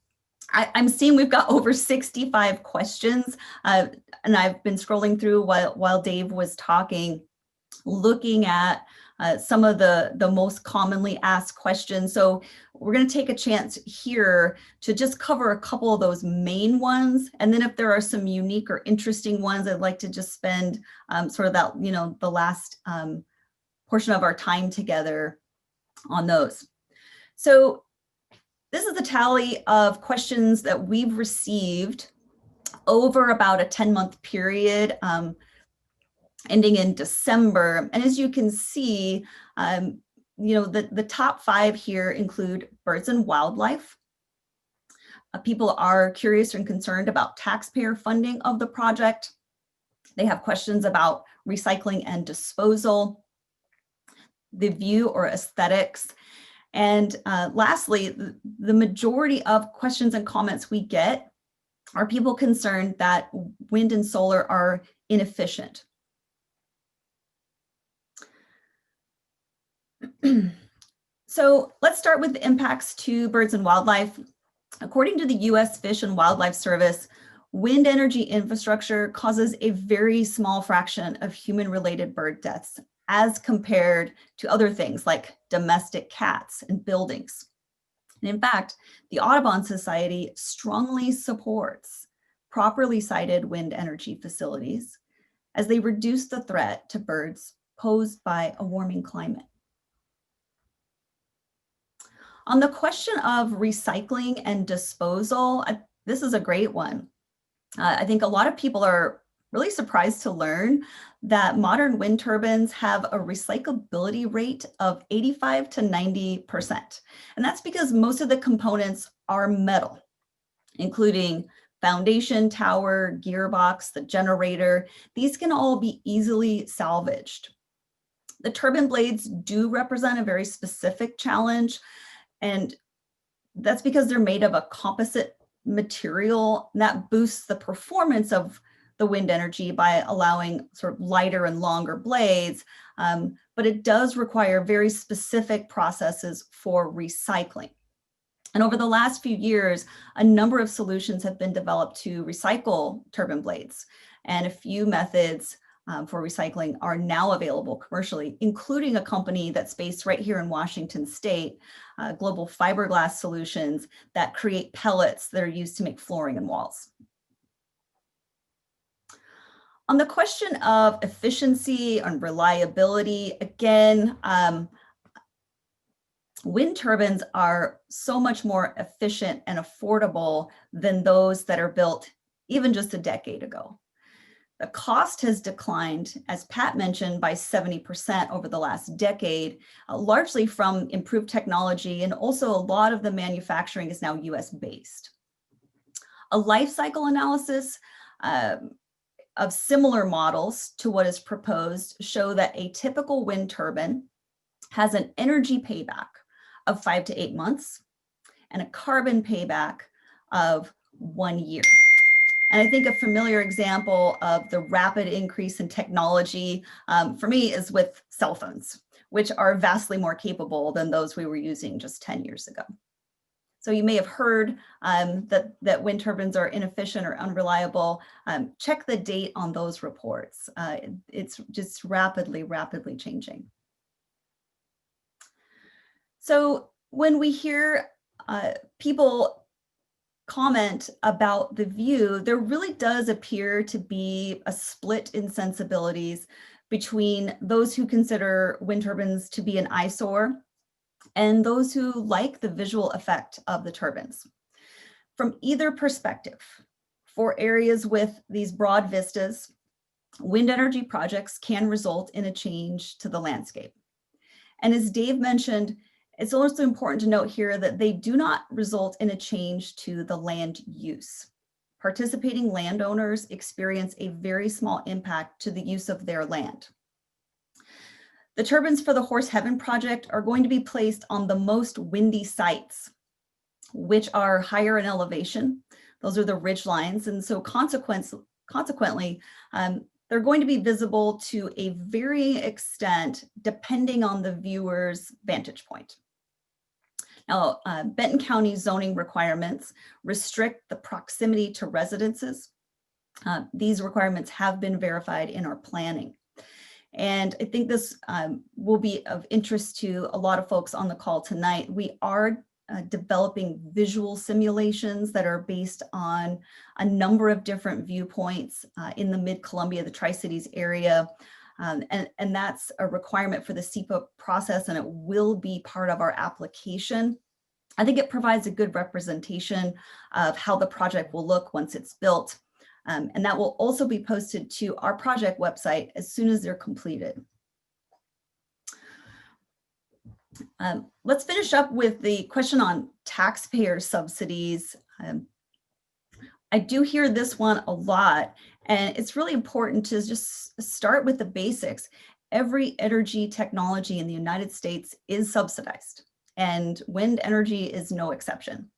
I'm seeing we've got over 65 questions, and I've been scrolling through while Dave was talking, looking at some of the most commonly asked questions. So we're going to take a chance here to just cover a couple of those main ones. And then if there are some unique or interesting ones, I'd like to just spend sort of that, the last portion of our time together on those. So this is the tally of questions that we've received over about a 10-month period ending in December. And as you can see, the top 5 here include birds and wildlife, People are curious and concerned about taxpayer funding of the project. They have questions about recycling and disposal, the view or aesthetics. And lastly, the majority of questions and comments we get are people concerned that wind and solar are inefficient. So let's start with the impacts to birds and wildlife. According to the U.S. Fish and Wildlife Service, wind energy infrastructure causes a very small fraction of human-related bird deaths as compared to other things like domestic cats and buildings. And in fact, the Audubon Society strongly supports properly sited wind energy facilities as they reduce the threat to birds posed by a warming climate. On the question of recycling and disposal, this is a great one. I think a lot of people are really surprised to learn that modern wind turbines have a recyclability rate of 85 to 90%. And that's because most of the components are metal, including foundation, tower, gearbox, the generator. These can all be easily salvaged. The turbine blades do represent a very specific challenge, and that's because they're made of a composite material that boosts the performance of the wind energy by allowing sort of lighter and longer blades, but it does require very specific processes for recycling. And over the last few years, a number of solutions have been developed to recycle turbine blades, and a few methods for recycling are now available commercially, including a company that's based right here in Washington State, Global Fiberglass Solutions, that create pellets that are used to make flooring and walls. On the question of efficiency and reliability, again, wind turbines are so much more efficient and affordable than those that are built even just a decade ago. The cost has declined, as Pat mentioned, by 70% over the last decade, largely from improved technology, and also a lot of the manufacturing is now US based. A life cycle analysis of similar models to what is proposed show that a typical wind turbine has an energy payback of 5 to 8 months and a carbon payback of 1 year. And I think a familiar example of the rapid increase in technology for me is with cell phones, which are vastly more capable than those we were using just 10 years ago. So you may have heard that wind turbines are inefficient or unreliable. Check the date on those reports. It's just rapidly changing. So when we hear people comment about the view, there really does appear to be a split in sensibilities between those who consider wind turbines to be an eyesore and those who like the visual effect of the turbines. From either perspective, for areas with these broad vistas, wind energy projects can result in a change to the landscape. And as Dave mentioned, it's also important to note here that they do not result in a change to the land use. Participating landowners experience a very small impact to the use of their land. The turbines for the Horse Heaven project are going to be placed on the most windy sites, which are higher in elevation. Those are the ridge lines. And so consequently, they're going to be visible to a varying extent depending on the viewer's vantage point. Now, Benton County zoning requirements restrict the proximity to residences. These requirements have been verified in our planning. And I think this will be of interest to a lot of folks on the call tonight. We are developing visual simulations that are based on a number of different viewpoints in the Mid-Columbia, the Tri-Cities area. And that's a requirement for the SEPA process, and it will be part of our application. I think it provides a good representation of how the project will look once it's built. And that will also be posted to our project website as soon as they're completed. Let's finish up with the question on taxpayer subsidies. I do hear this one a lot, and it's really important to just start with the basics. Every energy technology in the United States is subsidized, and wind energy is no exception.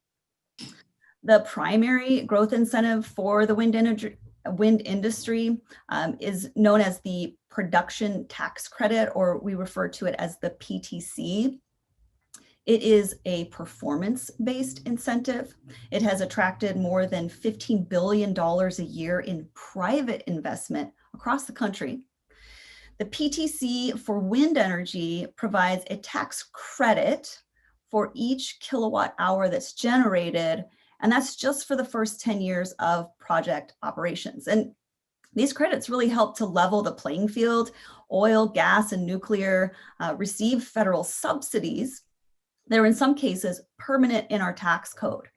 The primary growth incentive for the wind industry is known as the production tax credit, or we refer to it as the PTC. It is a performance-based incentive. It has attracted more than $15 billion a year in private investment across the country. The PTC for wind energy provides a tax credit for each kilowatt hour that's generated, and that's just for the first 10 years of project operations. And these credits really help to level the playing field. Oil, gas, and nuclear receive federal subsidies. They're in some cases permanent in our tax code.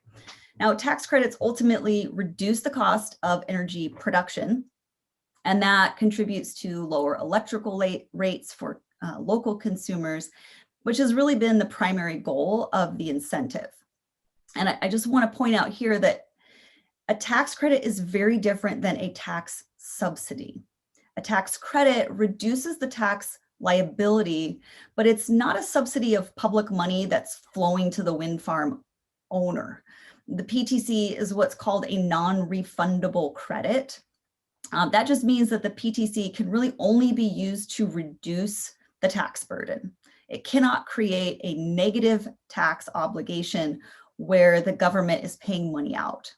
Now, tax credits ultimately reduce the cost of energy production, and that contributes to lower electrical rates for local consumers, which has really been the primary goal of the incentive. And I just want to point out here that a tax credit is very different than a tax subsidy. A tax credit reduces the tax liability, but it's not a subsidy of public money that's flowing to the wind farm owner. The PTC is what's called a non-refundable credit. That just means that the PTC can really only be used to reduce the tax burden. It cannot create a negative tax obligation where the government is paying money out.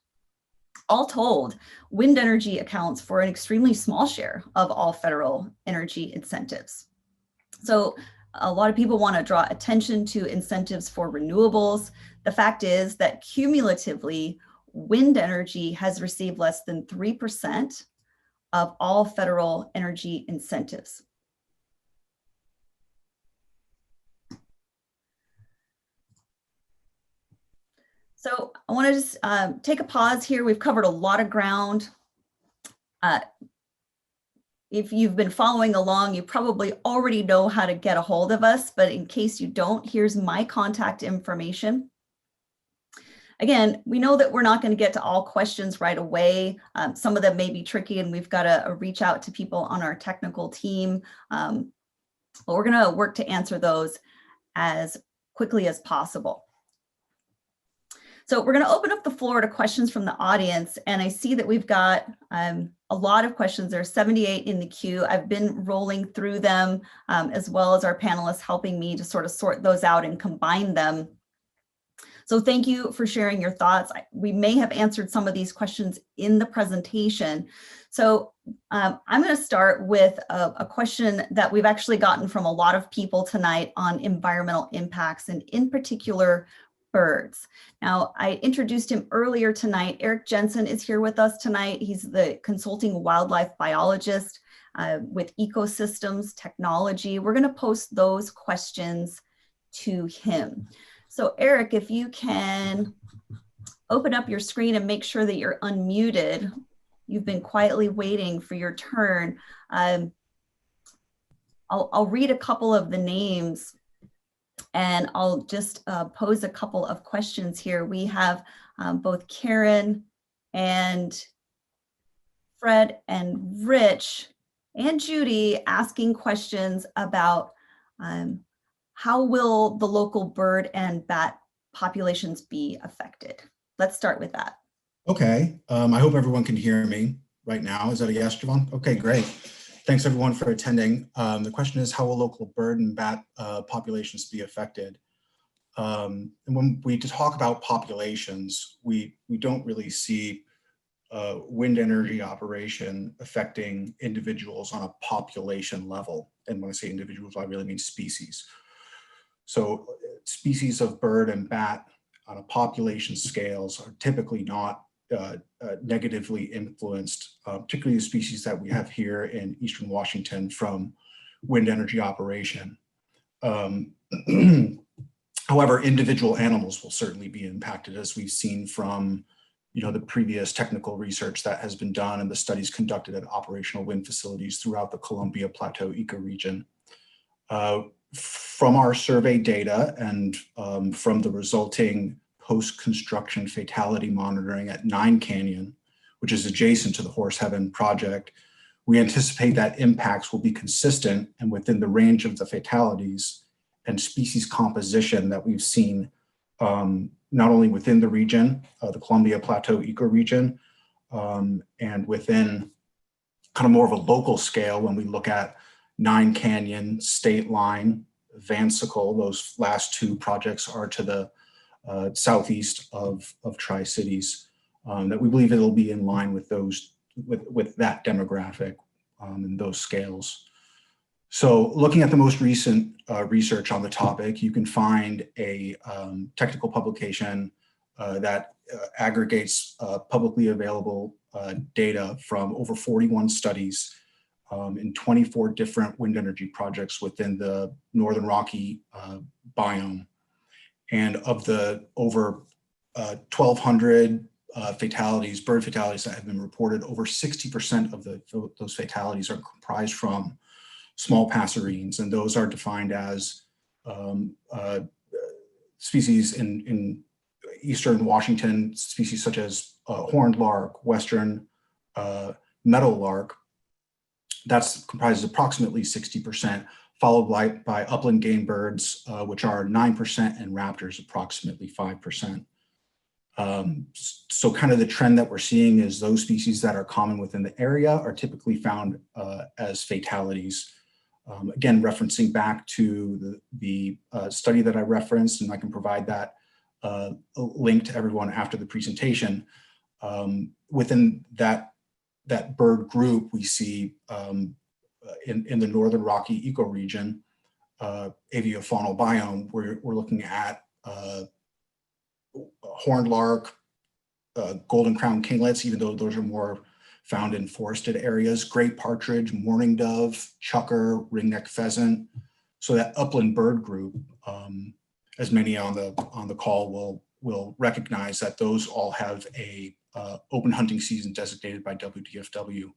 All told, wind energy accounts for an extremely small share of all federal energy incentives. So a lot of people want to draw attention to incentives for renewables. The fact is that cumulatively, wind energy has received less than 3% of all federal energy incentives. So I want to just take a pause here. We've covered a lot of ground. If you've been following along, you probably already know how to get a hold of us, but in case you don't, here's my contact information. Again, we know that we're not going to get to all questions right away. Some of them may be tricky, and we've got to reach out to people on our technical team. But we're going to work to answer those as quickly as possible. So we're going to open up the floor to questions from the audience, and I see that we've got a lot of questions. There are 78 in the queue. I've been rolling through them, as well as our panelists helping me to sort of sort those out and combine them. So thank you for sharing your thoughts. We may have answered some of these questions in the presentation. So I'm going to start with a question that we've actually gotten from a lot of people tonight on environmental impacts, and in particular, birds. Now, I introduced him earlier tonight. Eric Jensen is here with us tonight. He's the consulting wildlife biologist with ecosystems technology. We're going to post those questions to him. So Eric, if you can open up your screen and make sure that you're unmuted. You've been quietly waiting for your turn. I'll read a couple of the names, and I'll just pose a couple of questions here. We have both Karen and Fred and Rich and Judy asking questions about how will the local bird and bat populations be affected? Let's start with that. Okay, I hope everyone can hear me right now. Is that a yes, Javon? Okay, great. Thanks everyone for attending. The question is, how will local bird and bat populations be affected? And when we talk about populations, we don't really see wind energy operation affecting individuals on a population level. And when I say individuals, I really mean species. So species of bird and bat on a population scales are typically not negatively influenced, particularly the species that we have here in Eastern Washington from wind energy operation. However, individual animals will certainly be impacted, as we've seen from the previous technical research that has been done and the studies conducted at operational wind facilities throughout the Columbia Plateau ecoregion. From our survey data and from the resulting post-construction fatality monitoring at 9 Canyon, which is adjacent to the Horse Heaven project, we anticipate that impacts will be consistent and within the range of the fatalities and species composition that we've seen not only within the region, the Columbia Plateau ecoregion, and within kind of more of a local scale when we look at 9 Canyon, State Line, Vansicle. Those last two projects are to the southeast of Tri-Cities, that we believe it'll be in line with those, with that demographic and those scales. So looking at the most recent research on the topic, you can find a technical publication that aggregates publicly available data from over 41 studies in 24 different wind energy projects within the Northern Rocky biome. And of the over 1,200 fatalities, bird fatalities that have been reported, over 60% of those fatalities are comprised from small passerines, and those are defined as species in eastern Washington, species such as horned lark, western meadowlark. That's comprises approximately 60%, followed by upland game birds, which are 9%, and raptors approximately 5%. So kind of the trend that we're seeing is those species that are common within the area are typically found as fatalities. Again, referencing back to the study that I referenced, and I can provide that link to everyone after the presentation. Within that bird group, we see in the Northern Rocky ecoregion, aviofaunal biome, we're looking at horned lark, golden crowned kinglets, even though those are more found in forested areas, great partridge, mourning dove, chucker, ringneck pheasant. So that upland bird group, as many on the call will recognize, that those all have a open hunting season designated by WDFW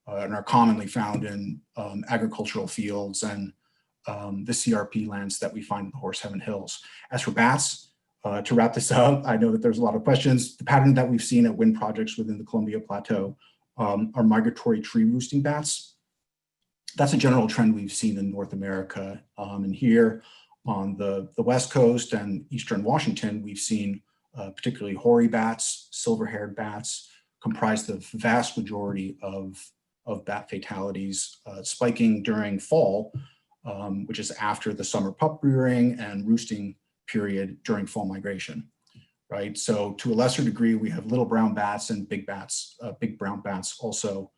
and are commonly found in agricultural fields and the CRP lands that we find in the Horse Heaven Hills. As for bats, to wrap this up, I know that there's a lot of questions. The pattern that we've seen at wind projects within the Columbia Plateau are migratory tree roosting bats. That's a general trend we've seen in North America. And here on the West Coast and Eastern Washington, we've seen particularly hoary bats, silver-haired bats, comprise the vast majority of bat fatalities, spiking during fall, which is after the summer pup rearing and roosting period during fall migration, right? So to a lesser degree, we have little brown bats and big bats, big brown bats also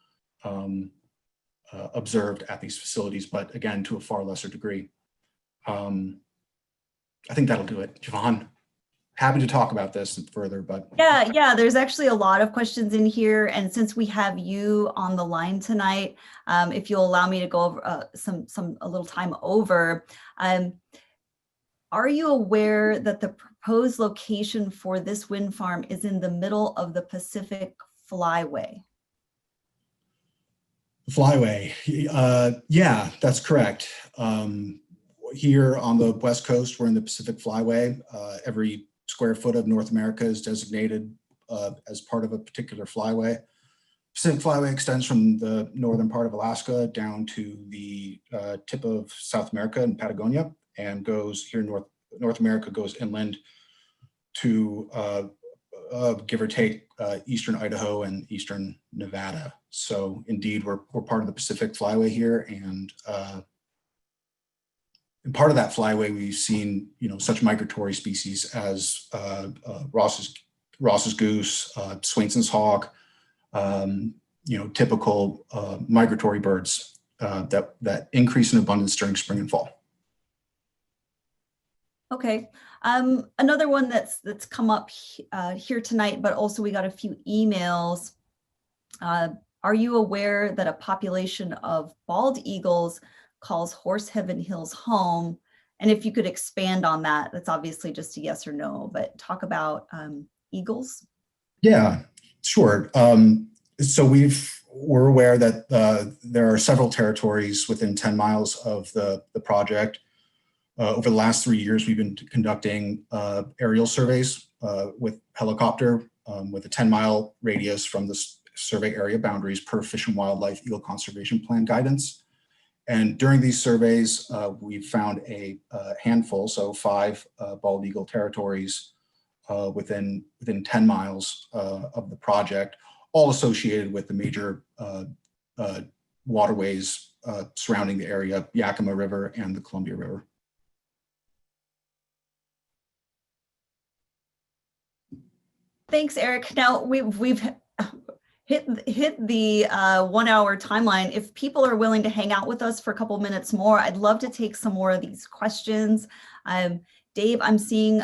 observed at these facilities, but again, to a far lesser degree. I think that'll do it. Javon, happy to talk about this further, but. Yeah, there's actually a lot of questions in here. And since we have you on the line tonight, if you'll allow me to go over a little time over, are you aware that the proposed location for this wind farm is in the middle of the Pacific Flyway? Flyway, yeah, that's correct. Here on the West Coast, we're in the Pacific Flyway. Every square foot of North America is designated as part of a particular flyway. Pacific Flyway extends from the northern part of Alaska down to the tip of South America in Patagonia, and goes here North America goes inland to give or take eastern Idaho and eastern Nevada. So indeed, we're part of the Pacific Flyway here, and part of that flyway, we've seen such migratory species as Ross's goose, Swainson's hawk, typical migratory birds that increase in abundance during spring and fall. Okay, another one that's come up here tonight, but also we got a few emails. Are you aware that a population of bald eagles calls Horse Heaven Hills home? And if you could expand on that, that's obviously just a yes or no, but talk about eagles. Yeah, sure. So we're aware that there are several territories within 10 miles of the project. Over the last 3 years, we've been conducting aerial surveys with helicopter with a 10-mile radius from the survey area boundaries per Fish and Wildlife Eagle Conservation Plan guidance. And during these surveys, we've found a handful, so 5 bald eagle territories within 10 miles of the project, all associated with the major waterways surrounding the area, Yakima River and the Columbia River. Thanks, Eric. Now we've hit the 1 hour timeline. If people are willing to hang out with us for a couple minutes more, I'd love to take some more of these questions. Dave, I'm seeing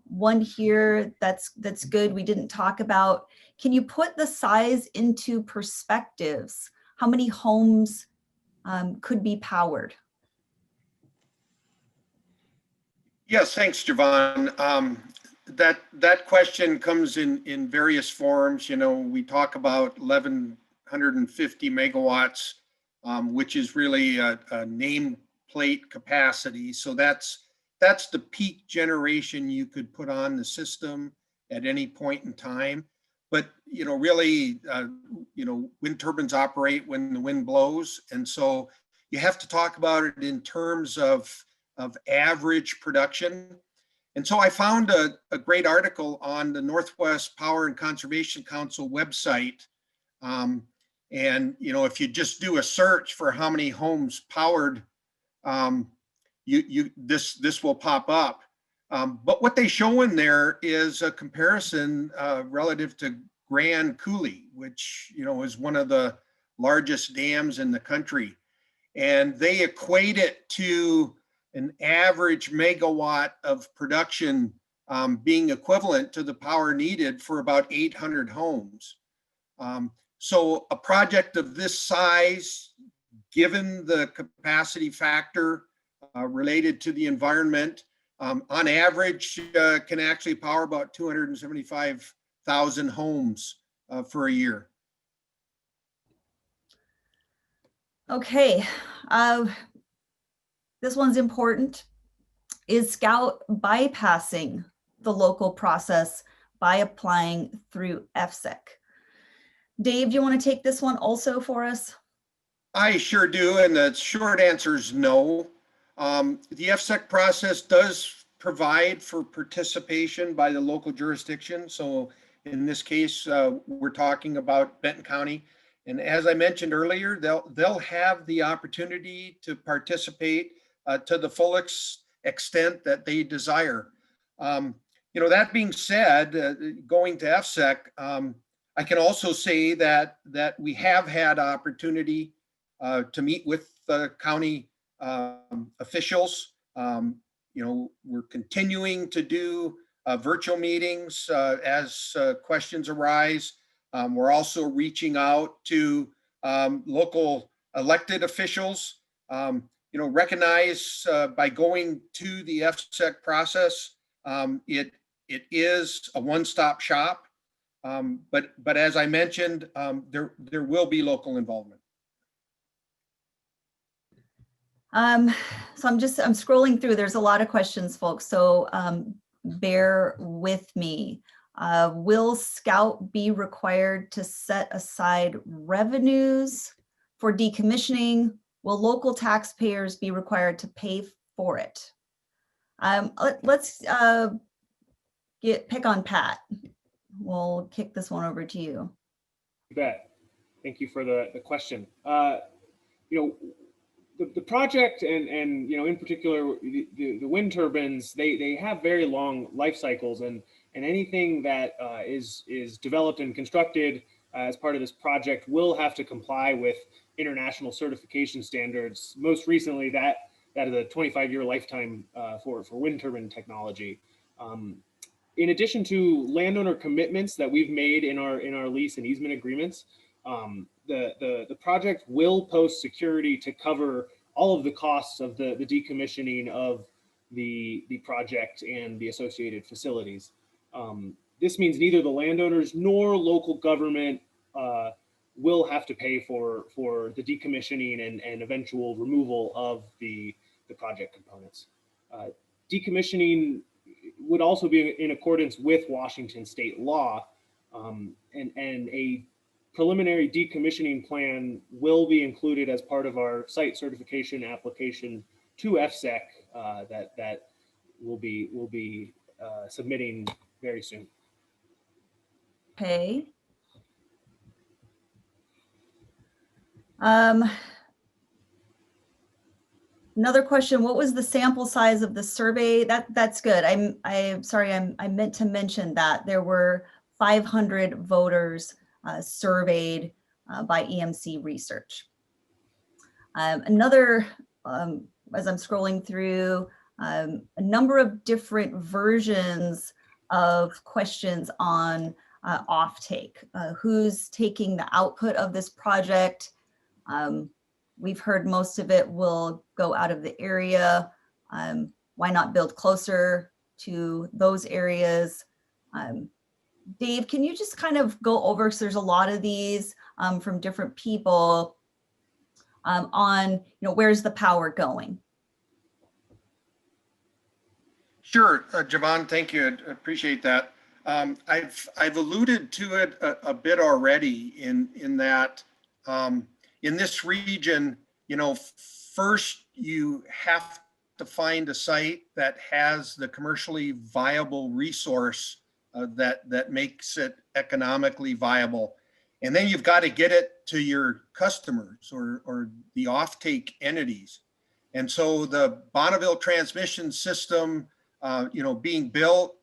one here that's good. We didn't talk about. Can you put the size into perspectives? How many homes could be powered? Yes, thanks, Javon. That question comes in various forms. You know, we talk about 1,150 megawatts, which is really a nameplate capacity. So that's the peak generation you could put on the system at any point in time. But you know, really, wind turbines operate when the wind blows, and so you have to talk about it in terms of average production. And so I found a great article on the Northwest Power and Conservation Council website. And, you know, if you just do a search for how many homes powered, this will pop up. But what they show in there is a comparison relative to Grand Coulee, which, you know, is one of the largest dams in the country. And they equate it to an average megawatt of production being equivalent to the power needed for about 800 homes. So a project of this size, given the capacity factor related to the environment, on average can actually power about 275,000 homes for a year. Okay. This one's important. Is Scout bypassing the local process by applying through FSEC? Dave, do you want to take this one also for us? I sure do, and the short answer is no. The FSEC process does provide for participation by the local jurisdiction. So in this case, we're talking about Benton County. And as I mentioned earlier, they'll have the opportunity to participate to the full extent that they desire. You know, that being said, going to FSEC, I can also say that we have had opportunity to meet with the county officials. You know, we're continuing to do virtual meetings as questions arise. We're also reaching out to local elected officials. You know, recognize by going to the FSEC process, it is a one-stop shop. But as I mentioned, there will be local involvement. So I'm scrolling through. There's a lot of questions, folks. So bear with me. Will Scout be required to set aside revenues for decommissioning? Will local taxpayers be required to pay for it? Let's pick on Pat. We'll kick this one over to you. You bet. Thank you for the question. You know, the project and you know, in particular the wind turbines, they have very long life cycles, and anything that is developed and constructed as part of this project will have to comply with international certification standards. Most recently, that is a 25-year lifetime for wind turbine technology. In addition to landowner commitments that we've made in our lease and easement agreements, the project will post security to cover all of the costs of the decommissioning of the project and the associated facilities. This means neither the landowners nor local government will have to pay for the decommissioning and eventual removal of the project components. Decommissioning would also be in accordance with Washington state law, and a preliminary decommissioning plan will be included as part of our site certification application to FSEC that we'll be submitting very soon. Okay. Another question, what was the sample size of the survey? That's good. I'm sorry, I meant to mention that there were 500 voters surveyed by EMC Research. Another, as I'm scrolling through, a number of different versions of questions on offtake. Who's taking the output of this project? We've heard most of it will go out of the area. Why not build closer to those areas? Dave, can you just kind of go over, because there's a lot of these from different people on, where's the power going? Sure, Javon, thank you. I appreciate that. I've alluded to it a bit already in that in this region, first you have to find a site that has the commercially viable resource that makes it economically viable. And then you've got to get it to your customers or the offtake entities. And so the Bonneville transmission system, being built,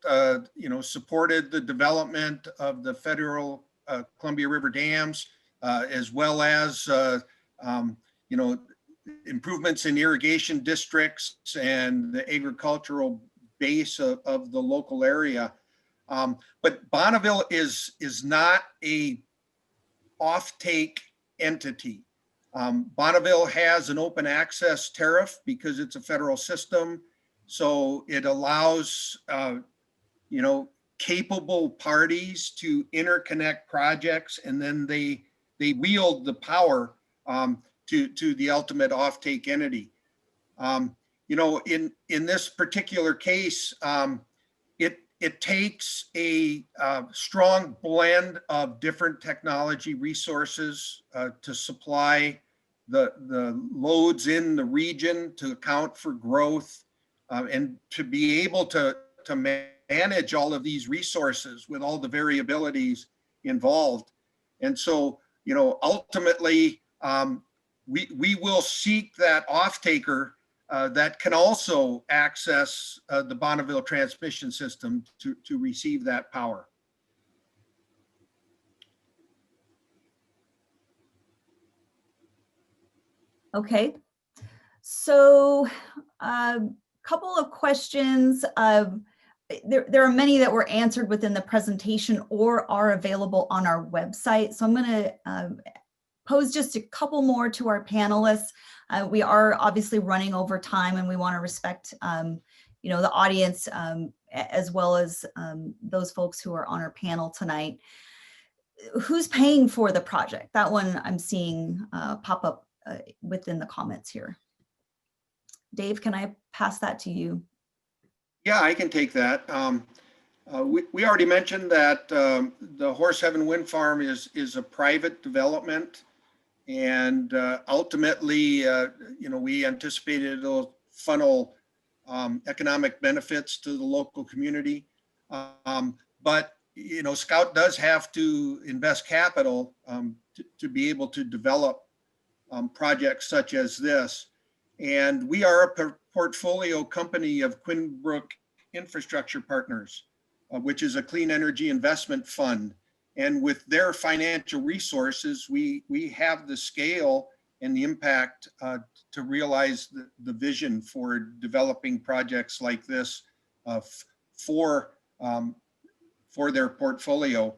supported the development of the federal Columbia River dams, as well as, improvements in irrigation districts and the agricultural base of the local area. But Bonneville is not a offtake entity. Bonneville has an open access tariff because it's a federal system. So it allows, capable parties to interconnect projects, and then they wield the power to the ultimate offtake entity. In this particular case, it takes a strong blend of different technology resources to supply the loads in the region to account for growth, and to be able to manage all of these resources with all the variabilities involved. And so, ultimately, we will seek that off-taker that can also access the Bonneville transmission system to receive that power. Okay, so a couple of questions. There are many that were answered within the presentation or are available on our website. So I'm going to pose just a couple more to our panelists. We are obviously running over time, and we want to respect, the audience as well as those folks who are on our panel tonight. Who's paying for the project? That one I'm seeing pop up within the comments here. Dave, can I pass that to you? Yeah, I can take that. We already mentioned that the Horse Heaven Wind Farm is a private development, and ultimately, we anticipated it'll funnel economic benefits to the local community. But Scout does have to invest capital to be able to develop projects such as this. And we are a portfolio company of Quinbrook Infrastructure Partners, which is a clean energy investment fund. And with their financial resources, we have the scale and the impact to realize the vision for developing projects like this for their portfolio.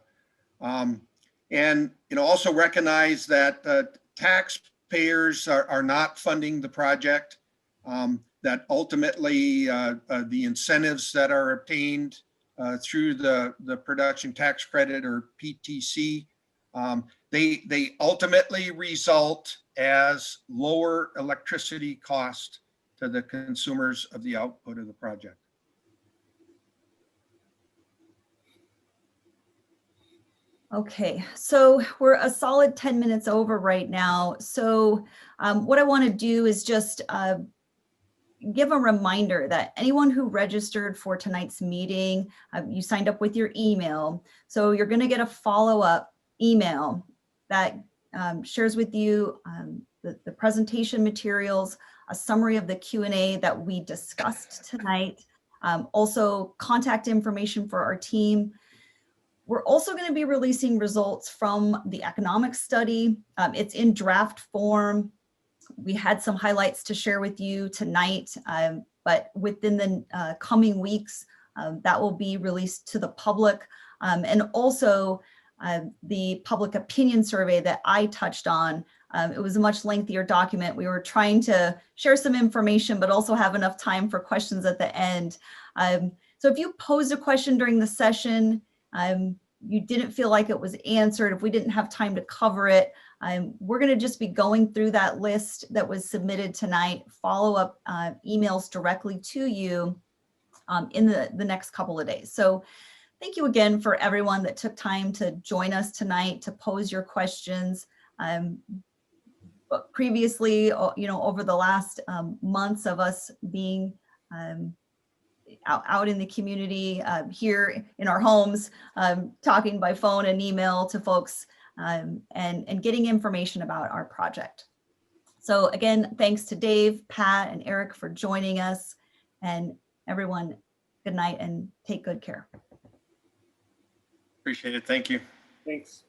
And also recognize that taxpayers are not funding the project, that ultimately the incentives that are obtained through the production tax credit or PTC, they ultimately result as lower electricity cost to the consumers of the output of the project. Okay, so we're a solid 10 minutes over right now. So what I want to do is just give a reminder that anyone who registered for tonight's meeting, you signed up with your email. So you're going to get a follow-up email that shares with you the presentation materials, a summary of the Q&A that we discussed tonight, also contact information for our team. We're also going to be releasing results from the economic study. It's in draft form. We had some highlights to share with you tonight, but within the coming weeks, that will be released to the public. And also the public opinion survey that I touched on, it was a much lengthier document. We were trying to share some information, but also have enough time for questions at the end. So if you posed a question during the session, you didn't feel like it was answered, if we didn't have time to cover it, we're going to just be going through that list that was submitted tonight, follow up emails directly to you in the next couple of days. So thank you again for everyone that took time to join us tonight to pose your questions. But previously, you know, over the last months of us being out in the community, here in our homes, talking by phone and email to folks, and getting information about our project. So again, thanks to Dave, Pat, and Eric for joining us, and everyone, good night and take good care. Appreciate it. Thank you. Thanks.